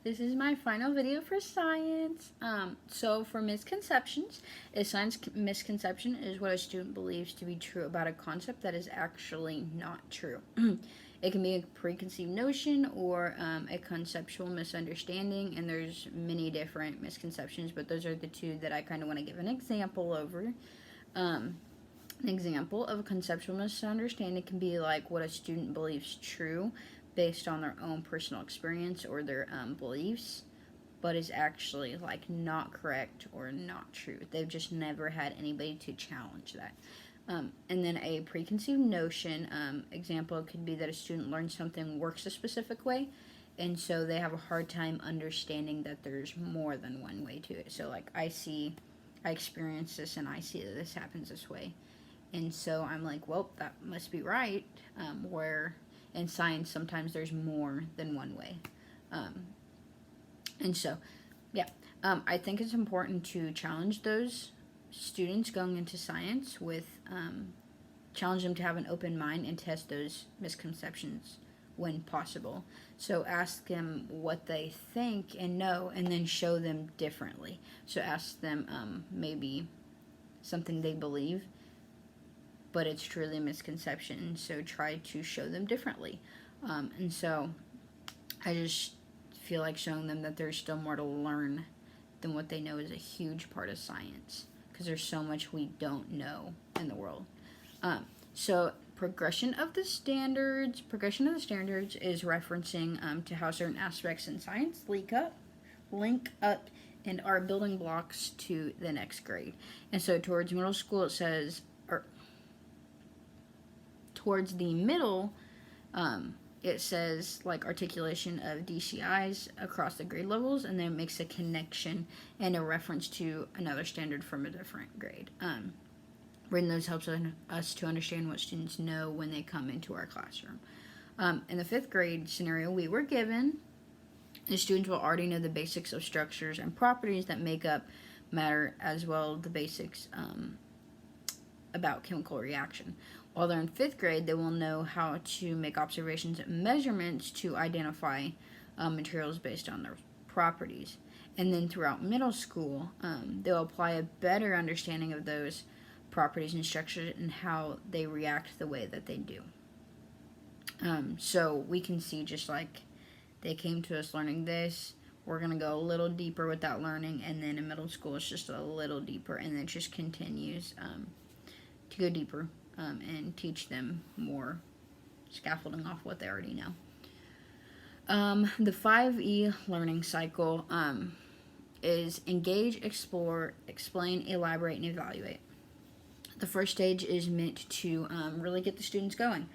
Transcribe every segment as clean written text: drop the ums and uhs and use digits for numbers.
This is my final video for science. So for misconceptions, a science misconception is what a student believes to be true about a concept that is actually not true. It can be a preconceived notion or a conceptual misunderstanding, and there's many different misconceptions, but those are the two that I kind of want to give an example over. An example of a conceptual misunderstanding can be like what a student believes true based on their own personal experience or their beliefs, but is actually like not correct or not true. They've just never had anybody to challenge that. And then a preconceived notion example could be that a student learns something works a specific way, and so they have a hard time understanding that there's more than one way to it. So like I experience this and I see that this happens this way. And so I'm like, well, that must be right. Where in science, sometimes there's more than one way. And so, yeah, I think it's important to challenge those students going into science with, challenge them to have an open mind and test those misconceptions when possible. So ask them what they think and know, and then show them differently. So ask them maybe something they believe, but it's truly a misconception, so try to show them differently. And so I just feel like showing them that there's still more to learn than what they know is a huge part of science, because there's so much we don't know in the world. So progression of the standards is referencing to how certain aspects in science link up and are building blocks to the next grade. And so towards middle school, it says, towards the middle, it says like articulation of DCIs across the grade levels, and then it makes a connection and a reference to another standard from a different grade. Reading those helps us to understand what students know when they come into our classroom. In the 5th grade scenario we were given, the students will already know the basics of structures and properties that make up matter, as well as the basics about chemical reaction. While they're in 5th grade, they will know how to make observations and measurements to identify materials based on their properties. And then throughout middle school, they'll apply a better understanding of those properties and structures and how they react the way that they do. So we can see, just like they came to us learning this, we're going to go a little deeper with that learning, and then in middle school it's just a little deeper, and it just continues to go deeper and teach them more, scaffolding off what they already know. The 5E learning cycle is engage, explore, explain, elaborate, and evaluate. The first stage is meant to really get the students going,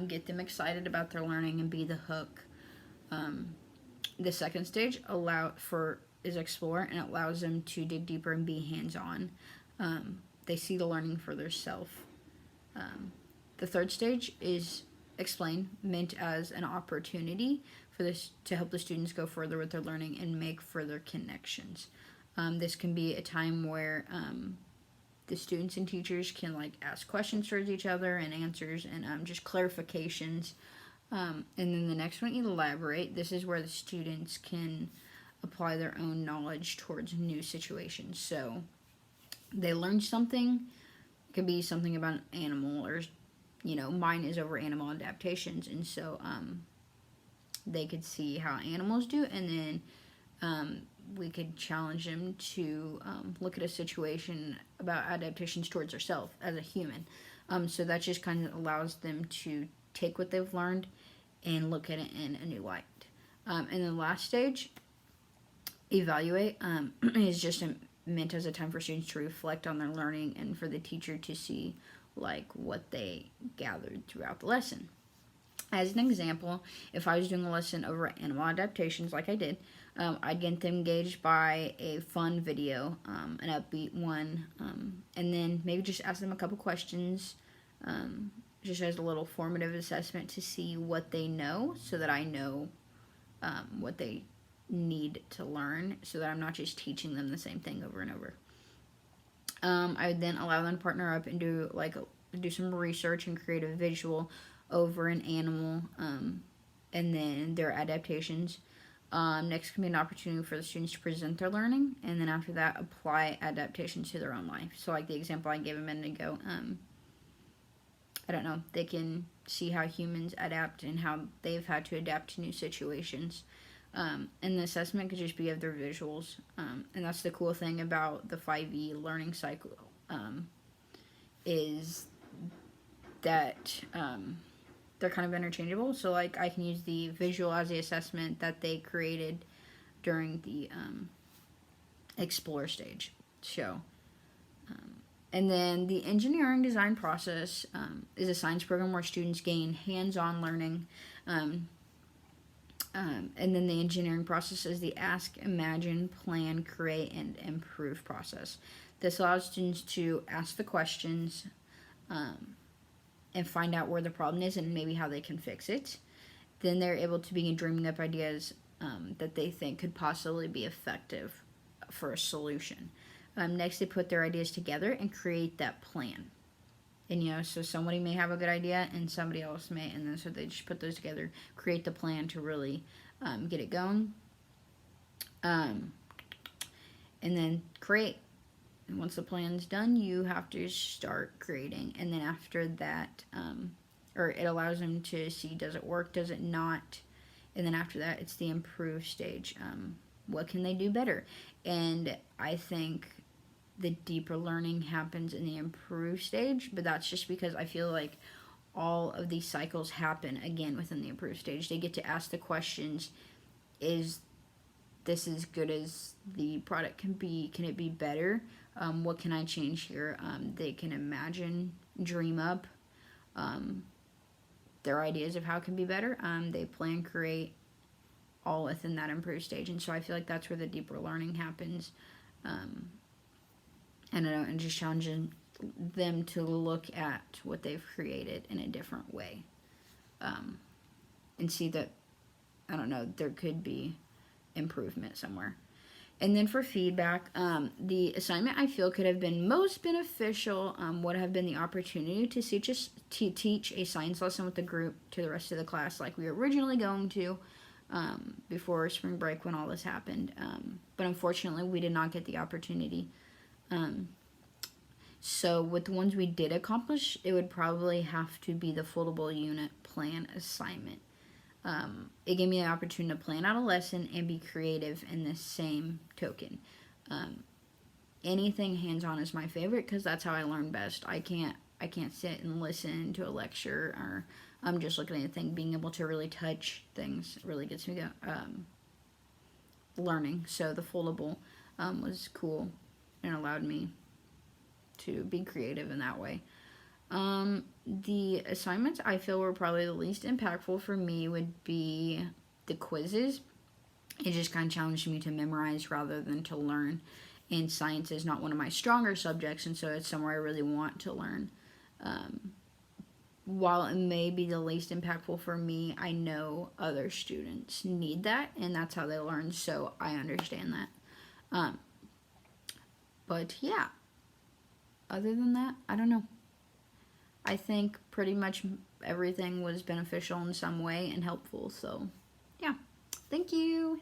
get them excited about their learning and be the hook. The second stage is explore, and it allows them to dig deeper and be hands-on. They see the learning for themselves. The third stage is explain, meant as an opportunity for this to help the students go further with their learning and make further connections. This can be a time where the students and teachers can like ask questions towards each other and answers and just clarifications. And then the next one, elaborate. This is where the students can apply their own knowledge towards new situations. So they learn something. It could be something about an animal, or mine is over animal adaptations, and so they could see how animals do, and then we could challenge them to look at a situation about adaptations towards herself as a human. So that just kind of allows them to take what they've learned and look at it in a new light. And the last stage, evaluate, is just meant as a time for students to reflect on their learning and for the teacher to see like what they gathered throughout the lesson. As an example, if I was doing a lesson over animal adaptations like I did, I'd get them engaged by a fun video, an upbeat one, and then maybe just ask them a couple questions, just as a little formative assessment to see what they know, so that I know what they need to learn, so that I'm not just teaching them the same thing over and over. I would then allow them to partner up and do some research and create a visual over an animal, and then their adaptations. Next can be an opportunity for the students to present their learning, and then after that, apply adaptations to their own life. So like the example I gave a minute ago, I don't know, they can see how humans adapt and how they've had to adapt to new situations. And the assessment could just be of their visuals. And that's the cool thing about the 5E learning cycle, is that they're kind of interchangeable. So like I can use the visual as the assessment that they created during the explore stage. So and then the engineering design process is a science program where students gain hands-on learning. And then the engineering process is the ask, imagine, plan, create, and improve process. This allows students to ask the questions and find out where the problem is and maybe how they can fix it. Then they're able to begin dreaming up ideas that they think could possibly be effective for a solution. Next, they put their ideas together and create that plan. And, so somebody may have a good idea and somebody else may, and then so they just put those together, create the plan to really get it going. And then create. And once the plan's done, you have to start creating. And then after that, or it allows them to see, does it work, does it not? And then after that, it's the improve stage. What can they do better? And I think the deeper learning happens in the improve stage, but that's just because I feel like all of these cycles happen again within the improve stage. They get to ask the questions, is this as good as the product can be? Can it be better? What can I change here? They can imagine, dream up their ideas of how it can be better. They plan, create, all within that improve stage. And so I feel like that's where the deeper learning happens. And just challenging them to look at what they've created in a different way. And see that, I don't know, there could be improvement somewhere. And then for feedback, the assignment I feel could have been most beneficial would have been the opportunity to teach a science lesson with the group to the rest of the class like we were originally going to before spring break when all this happened. But unfortunately, we did not get the opportunity. So with the ones we did accomplish, it would probably have to be the foldable unit plan assignment. It gave me the opportunity to plan out a lesson and be creative in the same token. Anything hands-on is my favorite because that's how I learn best. I can't sit and listen to a lecture or I'm just looking at a thing. Being able to really touch things really gets me learning. So the foldable was cool and allowed me to be creative in that way. The assignments I feel were probably the least impactful for me would be the quizzes. It just kind of challenged me to memorize rather than to learn. And science is not one of my stronger subjects, and so it's somewhere I really want to learn. While it may be the least impactful for me, I know other students need that, and that's how they learn, so I understand that. But yeah, other than that, I don't know. I think pretty much everything was beneficial in some way and helpful, so yeah. Thank you.